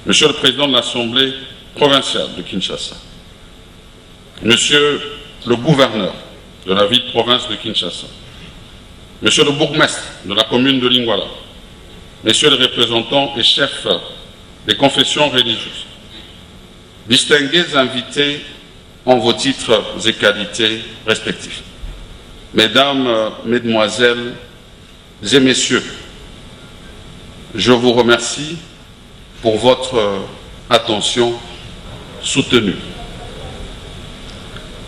Monsieur le président de l'Assemblée provinciale de Kinshasa, Monsieur le gouverneur de la ville province de Kinshasa, Monsieur le bourgmestre de la commune de Lingwala, Messieurs les représentants et chefs des confessions religieuses, distingués invités en vos titres et qualités respectifs, Mesdames, Mesdemoiselles et Messieurs, je vous remercie pour votre attention soutenue.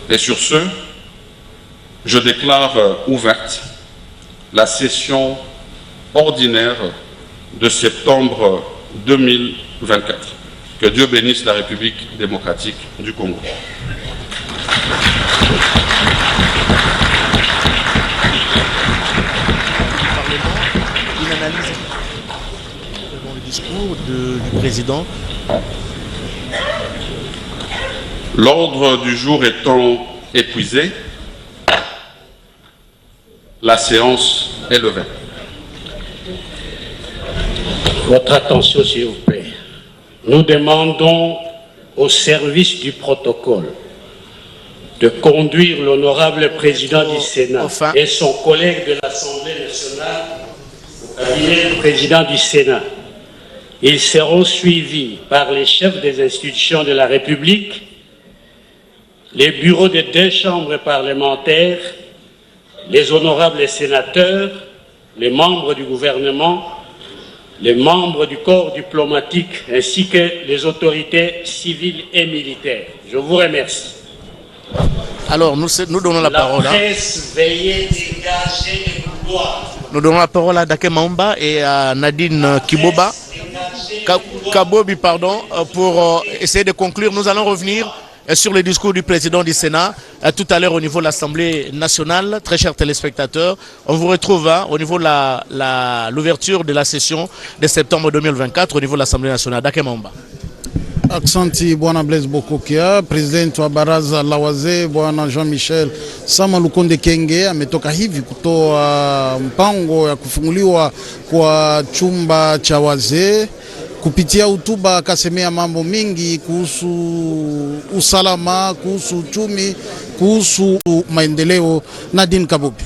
Et sur ce, je déclare ouverte la session ordinaire de septembre 2024. Que Dieu bénisse la République démocratique du Congo. Une analyse dans le discours du président. L'ordre du jour étant épuisé, la séance est levée. Votre attention, s'il vous plaît. Nous demandons au service du protocole de conduire l'honorable président du Sénat et son collègue de l'Assemblée nationale au cabinet du président du Sénat. Ils seront suivis par les chefs des institutions de la République, les bureaux des 2 chambres parlementaires, les honorables sénateurs, les membres du gouvernement, les membres du corps diplomatique ainsi que les autorités civiles et militaires. Je vous remercie. Alors, nous donnons la parole. La presse, veuillez dégager les couloirs. Nous donnons la parole à Dake Maumba et à Nadine Kiboba. Kabobi, pardon, pour essayer de conclure. Nous allons revenir sur le discours du président du Sénat tout à l'heure au niveau de l'Assemblée nationale. Très chers téléspectateurs, on vous retrouve au niveau de l'ouverture de la session de septembre 2024 au niveau de l'Assemblée nationale. Dake Maumba. Aksanti Bwana Blaise Bokokia, president wa baraza la wazee Bwana Jean-Michel Sama Lukonde Kenge ametoka hivi kutoa mpango ya kufunguliwa kwa chumba cha wazee. Kupitia hotuba akasemea mambo mingi kuhusu usalama, kuhusu uchumi, kuhusu maendeleo. Nadine Kabobi.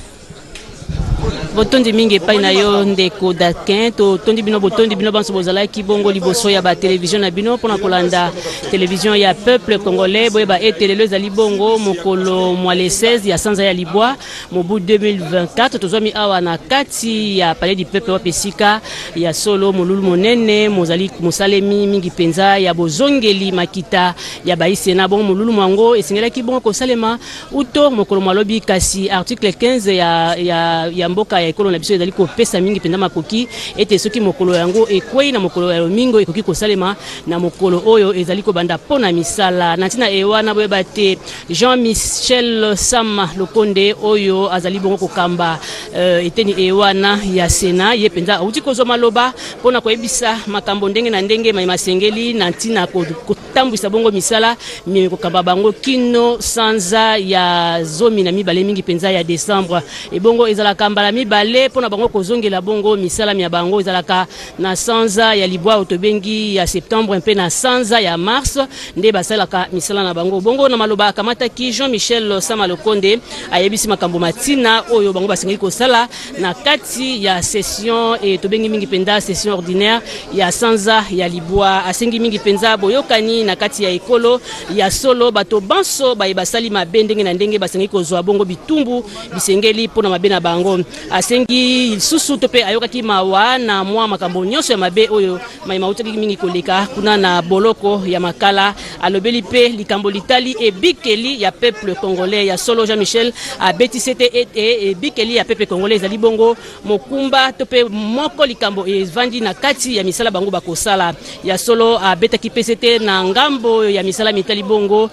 Botondi mingi epai na yo ndeko Dakin to tondi bino botondi bino banso bozala ki bongo liboso ya ba télévision na bino pona kolanda télévision ya peuple congolais boyeba etelelo ezali bongo mokolo mwale 16 ya sanza ya libwa mobu 2024 tozwami awa na kati ya palais du peuple wapesika ya solo molulu monene mozali mosalemi mingi penza ya bozongeli makita ya baise na bongo molulu mwango esingelaki bongo kosalema uto mokolo mwalobi kasi article 15 ya mboka ya ekolo na biso ezali kopesa mingi penda makoki ete soki mokolo yango ekwei na mokolo ya mingo ekoki kosalema na mokolo oyo ezali kobanda pona misala na ntina ewana boyeba te Jean-Michel Sama Lukonde oyo azali bongo kokamba eteni ewana ya Sena ye penza auti kozoma loba pona koyebisa makambo ndenge na ndenge masengeli na ntina tambwisa bongo misala mi kokamba bango kino sanza ya zomi na mibale mingi penza ya décembre et bongo ezalaka mbala mibale pona bango kozongela bongo misala mi ya bango ezalaka na sanza ya libwa otobengi ya septembre mpe na sanza ya mars nde basalaka misala na bango bongo na maloba kamata ki Jean-Michel Sama Lukonde ayebisi makambo matina oyo bango basengi kosala na kati ya session et tobengi mingi penda session ordinaire ya sanza ya libwa asengi mingi penza boyokani na kati ya ekolo ya solo bato banso basali mabe ndenge na ndenge basengi kozwa bongo bitumbu bisengeli pona mabe na bango asengi susu tope ayokaki mawa na mwa makambo nyonso ya mabe oyo mautaki mingi koleka kuna na boloko ya makala alobeli pe likambo litali e bikeli ya peuple congolais ya solo Jean-Michel abetisete e bikeli ya peuple congolais ezali bongo mokumba tope moko likambo evandi na kati ya misala bango bakosala ya solo abetaki pesete na ngambo ya misala mitali bongo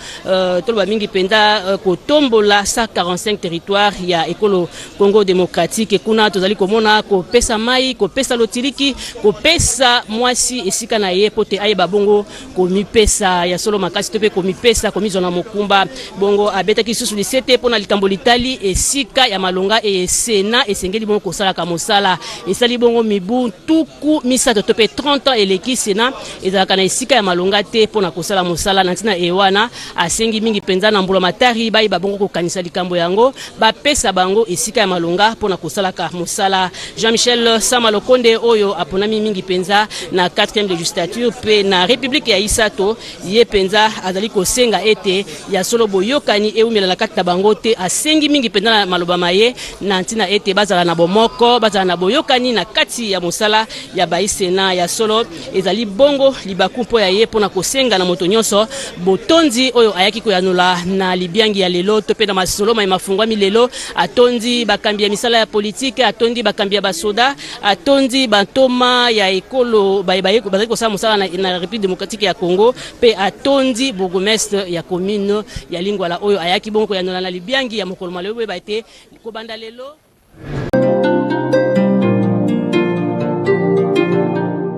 toloba mingi penda kotombola 145 territoire ya ekolo Congo démocratique kuna tozali komona kopesa mai kopesa lotiliki kopesa mwasi esika na ye pote ayeba bongo komipesa ya solo makasi tope komipesa komizona mokumba bongo abetaki susu lisete pona likambo litali esika ya malonga e sena esengeli bongo kosala ka mosala esali bongo mibu tuku misato tope 30 ans eleki sena ezalaka na esika ya malonga te pona kosala mosala na ntina ewana asengi mingi penza na mbula matari bai babongo kokanisa likambo yango bapesa bango esika ya malonga pona kosala ka mosala Jean-Michel Sama Lukonde oyo aponami mingi penza na 4e législature pe na république ya Isato ye penza azali kosenga ete ya solo boyokani eumela na kati bango te asengi mingi penza na maloba maye na ntina ete bazala na bomoko bazala na boyokani na kati ya mosala ya baisena ya solo ezali bongo libaku mpo ya ye pona kosenga na moto nyonso botondi oyo ayaki koyanula na libiangi ya lelo to pe na masolo mai mafungwami lelo atondi bakambi ya misala ya politique atondi bakambi ya basoda atondi bantoma ya ekolo bazali kosala mosala na République démocratique ya Congo pe atondi bourgmestre ya commune ya Lingwala oyo ayaki bongo koyanula na libiangi ya mokolo malebo ba ete kobanda lelo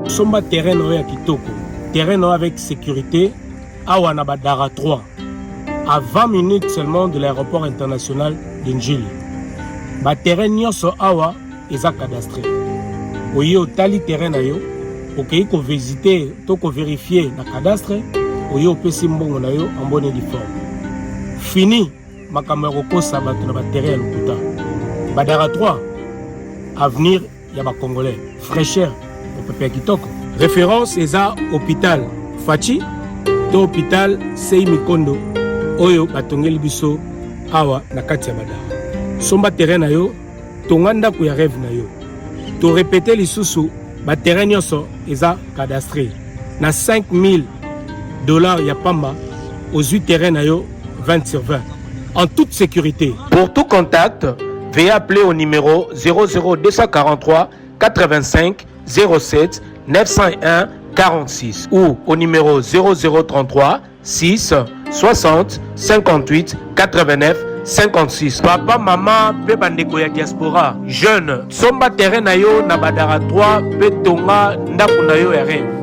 somba terrain ya kitoko terrain avec sécurité awa na Badara 3 à 20 minutes seulement de l'aéroport international d'Njili ba terrain nyonso awa eza cadastré oyo tali terrain na yo okei ko visiter to ko vérifier na cadastre oyo pesi mbongo na yo en bonne et forme fini makambo ya kokosa bato na ba terrain ya lokuta Badara 3 avenir ya ba congolais fraîcheur au pepe kitoko référence eza hôpital Fachi to hôpital Sei Mikondo oyo batongeli biso awa na kati ya Badara somba terrain na yo tonganda ku ya rêve na yo to répéter lisusu ba terrain nyonso eza cadastré na $5,000 ya pamba aux 8 terrains na yo 20 sur 20 en toute sécurité. Pour tout contact, veuillez appeler au numéro 00243 85 07 901 46 ou au numéro 0033 6 60 58 89 56. Papa, maman, pe bandeko ya diaspora, jeune, somba terrain na yo na Badara 3, pe tonga ndaku na yo ya rêve.